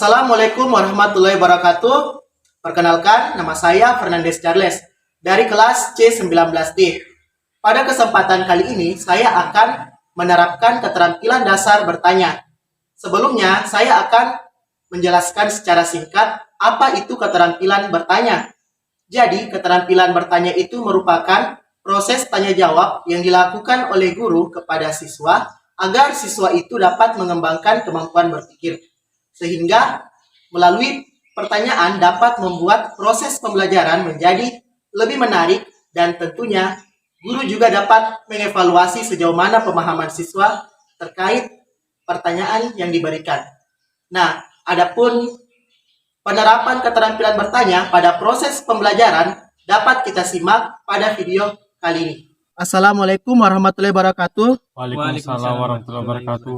Assalamualaikum warahmatullahi wabarakatuh. Perkenalkan, nama saya Fernandes Charles dari kelas C19D. Pada kesempatan kali ini, saya akan menerapkan keterampilan dasar bertanya. Sebelumnya, saya akan menjelaskan secara singkat apa itu keterampilan bertanya. Jadi, keterampilan bertanya itu merupakan proses tanya jawab yang dilakukan oleh guru kepada siswa agar siswa itu dapat mengembangkan kemampuan berpikir. Sehingga melalui pertanyaan dapat membuat proses pembelajaran menjadi lebih menarik dan tentunya guru juga dapat mengevaluasi sejauh mana pemahaman siswa terkait pertanyaan yang diberikan. Nah, adapun penerapan keterampilan bertanya pada proses pembelajaran dapat kita simak pada video kali ini. Assalamualaikum warahmatullahi wabarakatuh. Waalaikumsalam warahmatullahi wabarakatuh.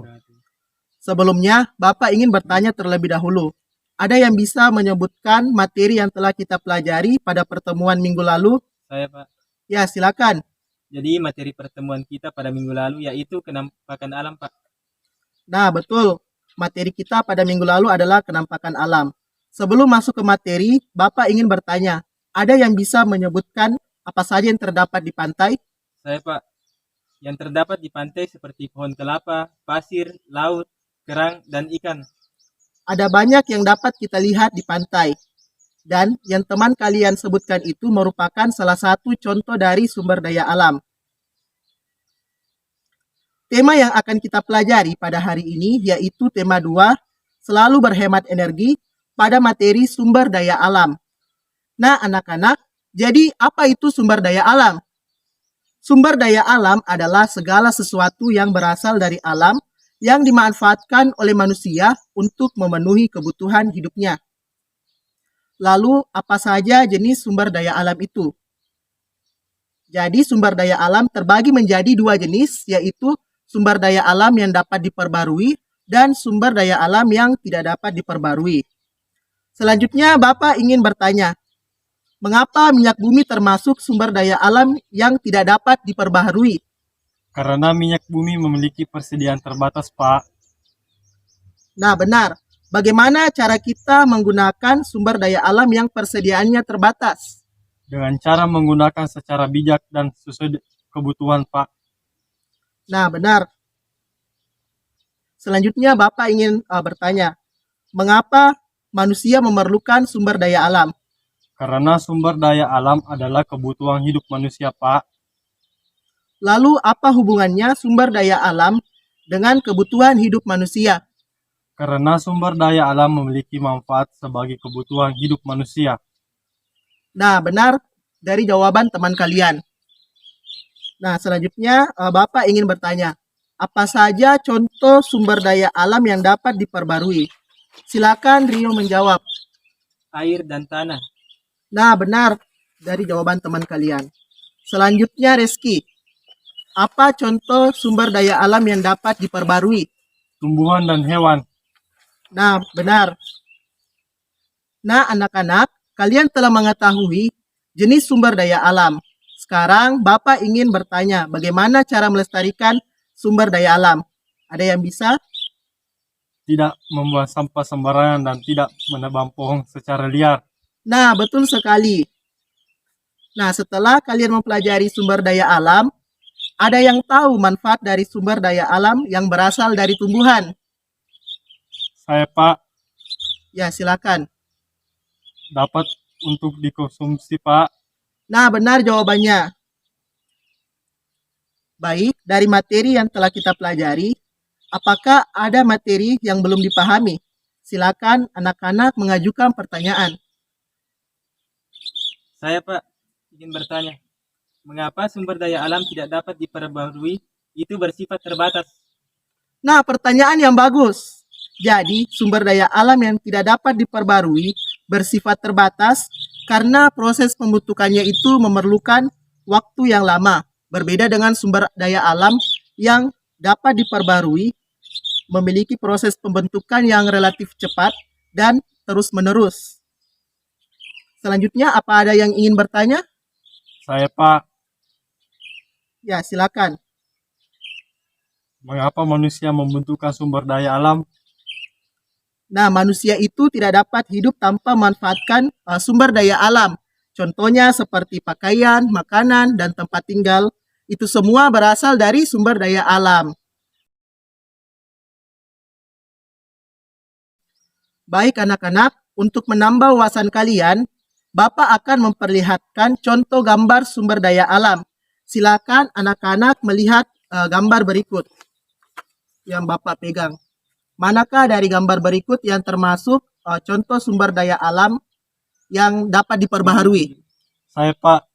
Sebelumnya, Bapak ingin bertanya terlebih dahulu. Ada yang bisa menyebutkan materi yang telah kita pelajari pada pertemuan minggu lalu? Saya Pak. Ya, silakan. Jadi materi pertemuan kita pada minggu lalu yaitu kenampakan alam Pak. Nah, betul. Materi kita pada minggu lalu adalah kenampakan alam. Sebelum masuk ke materi, Bapak ingin bertanya, ada yang bisa menyebutkan apa saja yang terdapat di pantai? Saya Pak. Yang terdapat di pantai seperti pohon kelapa, pasir, laut, kerang, dan ikan. Ada banyak yang dapat kita lihat di pantai. Dan yang teman kalian sebutkan itu merupakan salah satu contoh dari sumber daya alam. Tema yang akan kita pelajari pada hari ini yaitu tema 2, selalu berhemat energi pada materi sumber daya alam. Nah, anak-anak, jadi apa itu sumber daya alam? Sumber daya alam adalah segala sesuatu yang berasal dari alam yang dimanfaatkan oleh manusia untuk memenuhi kebutuhan hidupnya. Lalu, apa saja jenis sumber daya alam itu? Jadi, sumber daya alam terbagi menjadi 2 jenis, yaitu sumber daya alam yang dapat diperbarui dan sumber daya alam yang tidak dapat diperbarui. Selanjutnya, Bapak ingin bertanya, mengapa minyak bumi termasuk sumber daya alam yang tidak dapat diperbaharui? Karena minyak bumi memiliki persediaan terbatas Pak. Nah, benar. Bagaimana cara kita menggunakan sumber daya alam yang persediaannya terbatas? Dengan cara menggunakan secara bijak dan sesuai kebutuhan Pak. Nah, benar. Selanjutnya, Bapak ingin bertanya, mengapa manusia memerlukan sumber daya alam? Karena sumber daya alam adalah kebutuhan hidup manusia Pak. Lalu, apa hubungannya sumber daya alam dengan kebutuhan hidup manusia? Karena sumber daya alam memiliki manfaat sebagai kebutuhan hidup manusia. Nah, benar dari jawaban teman kalian. Nah, selanjutnya Bapak ingin bertanya, apa saja contoh sumber daya alam yang dapat diperbarui? Silakan Rio menjawab. Air dan tanah. Nah, benar dari jawaban teman kalian. Selanjutnya Reski, apa contoh sumber daya alam yang dapat diperbarui? Tumbuhan dan hewan. Nah, benar. Nah, anak-anak, kalian telah mengetahui jenis sumber daya alam. Sekarang Bapak ingin bertanya, bagaimana cara melestarikan sumber daya alam? Ada yang bisa? Tidak membuang sampah sembarangan dan tidak menebang pohon secara liar. Nah, betul sekali. Nah, setelah kalian mempelajari sumber daya alam, ada yang tahu manfaat dari sumber daya alam yang berasal dari tumbuhan? Saya Pak, Ya, silakan. dapat untuk dikonsumsi Pak. Nah, benar jawabannya. Baik, dari materi yang telah kita pelajari, apakah ada materi yang belum dipahami? Silakan anak-anak mengajukan pertanyaan. Saya Pak, ingin bertanya, mengapa sumber daya alam tidak dapat diperbarui? Itu bersifat terbatas. Nah, pertanyaan yang bagus. Jadi, sumber daya alam yang tidak dapat diperbarui bersifat terbatas karena proses pembentukannya itu memerlukan waktu yang lama. Berbeda dengan sumber daya alam yang dapat diperbarui, memiliki proses pembentukan yang relatif cepat dan terus-menerus. Selanjutnya, apa ada yang ingin bertanya? Saya Pak, Ya, silakan. mengapa manusia membutuhkan sumber daya alam? Nah, manusia itu tidak dapat hidup tanpa memanfaatkan sumber daya alam. Contohnya seperti pakaian, makanan, dan tempat tinggal. Itu semua berasal dari sumber daya alam. Baik anak-anak, untuk menambah wawasan kalian, Bapak akan memperlihatkan contoh gambar sumber daya alam. Silakan anak-anak melihat gambar berikut yang Bapak pegang. Manakah dari gambar berikut yang termasuk contoh sumber daya alam yang dapat diperbaharui? Saya Pak,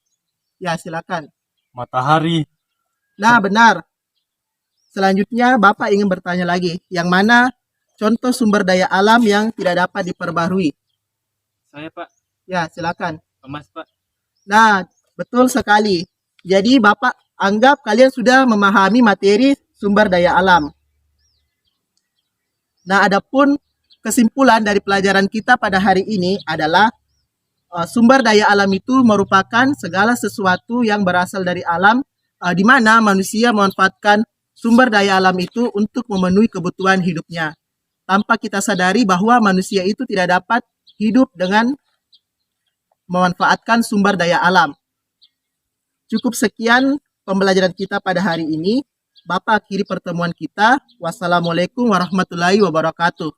Ya, silakan. matahari. Nah, benar. Selanjutnya, Bapak ingin bertanya lagi, yang mana contoh sumber daya alam yang tidak dapat diperbaharui? Saya Pak, Ya, silakan. emas Pak. Nah, betul sekali. Jadi, Bapak anggap kalian sudah memahami materi sumber daya alam. Nah, adapun kesimpulan dari pelajaran kita pada hari ini adalah sumber daya alam itu merupakan segala sesuatu yang berasal dari alam, di mana manusia memanfaatkan sumber daya alam itu untuk memenuhi kebutuhan hidupnya. Tanpa kita sadari bahwa manusia itu tidak dapat hidup dengan memanfaatkan sumber daya alam. Cukup sekian pembelajaran kita pada hari ini. Bapak akhiri pertemuan kita. Wassalamualaikum warahmatullahi wabarakatuh.